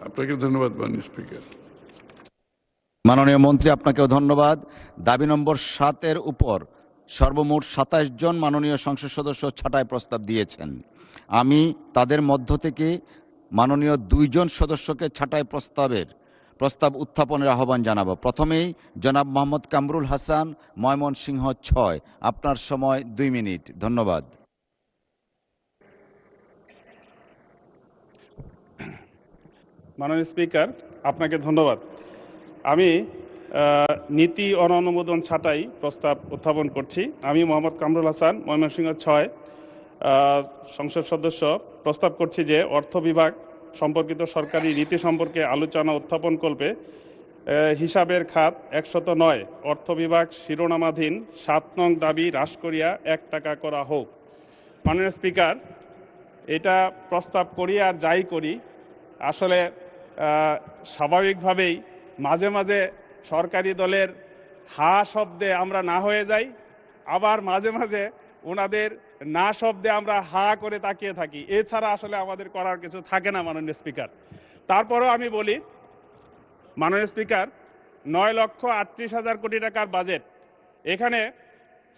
আপনাকে ধন্যবাদ মাননীয় স্পিকার। মাননীয় মন্ত্রী, আপনাকেও ধন্যবাদ। দাবি নম্বর 7-এর উপর সর্বমোট 27 জন মাননীয় সংসদ সদস্য ছাঁটাই প্রস্তাব দিয়েছেন। আমি তাদের মধ্য থেকে মাননীয় 2 জন সদস্যকে ছাঁটাই প্রস্তাব উত্থাপনের আহ্বান জানাবো। প্রথমেই জনাব মোহাম্মদ কামরুল হাসান, ময়মনসিংহ 6। আপনার সময় 2 মিনিট। ধন্যবাদ। মাননীয় স্পিকার, আপনাকে ধন্যবাদ। আমি নীতি অনুমোদন ছাঁটাই প্রস্তাব উত্থাপন করছি। আমি মোহাম্মদ কামরুল হাসান, ময়মনসিংহ 6 সংসদ সদস্য প্রস্তাব করছি যে অর্থ বিভাগ সম্পর্কিত সরকারি নীতি সম্পর্কে আলোচনা উত্থাপনকল্পে হিসাবের খাত 109 অর্থ বিভাগ শিরোনামাধীন 7 নং দাবি হ্রাস করিয়া 1 টাকা করা হোক। মাননীয় স্পিকার, এটা প্রস্তাব করি আর যাই করি, আসলে স্বাভাবিকভাবেই মাঝে মাঝে সরকারি দলের হা শব্দে আমরা না হয়ে যাই, আবার মাঝে মাঝে ওনাদের না শব্দে আমরা হা করে তাকিয়ে থাকি। এছাড়া আসলে আমাদের করার কিছু থাকে না মাননীয় স্পিকার। তারপরেও আমি বলি, মাননীয় স্পিকার, 9,38,000 কোটি টাকার বাজেট, এখানে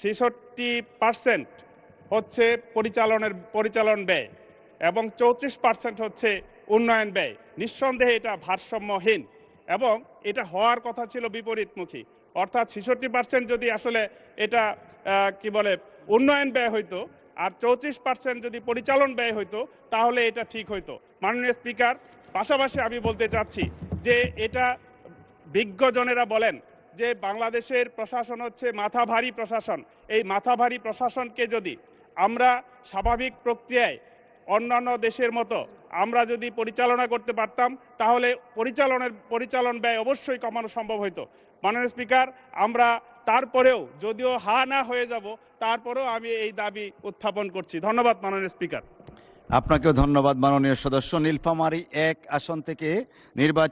66% হচ্ছে পরিচালন ব্যয় এবং 34% হচ্ছে উন্নয়ন ব্যয়। নিঃসন্দেহে এটা ভারসাম্যহীন এবং এটা হওয়ার কথা ছিল বিপরীতমুখী, অর্থাৎ 66% যদি আসলে এটা উন্নয়ন ব্যয় হইতো আর 34% যদি পরিচালন ব্যয় হইতো তাহলে এটা ঠিক হইতো। মাননীয় স্পিকার, পাশাপাশি আমি বলতে চাচ্ছি যে এটা বিজ্ঞজনেরা বলেন যে বাংলাদেশের প্রশাসন হচ্ছে মাথাভারী প্রশাসন। এই মাথাভারী প্রশাসনকে যদি আমরা স্বাভাবিক প্রক্রিয়ায় অন্যান্য দেশের মতো আমরা যদি পরিচালনা করতে পারতাম তাহলে পরিচালন ব্যয় অবশ্যই কমানো সম্ভব হইতো। মাননীয় স্পিকার, আমরা তারপরেও যদিও হা না হয়ে যাব, তারপরেও আমি এই দাবি উত্থাপন করছি। ধন্যবাদ মাননীয় স্পিকার। আপনাকেও ধন্যবাদ। মাননীয় সদস্য নীলফামারী 1 আসন থেকে নির্বাচিত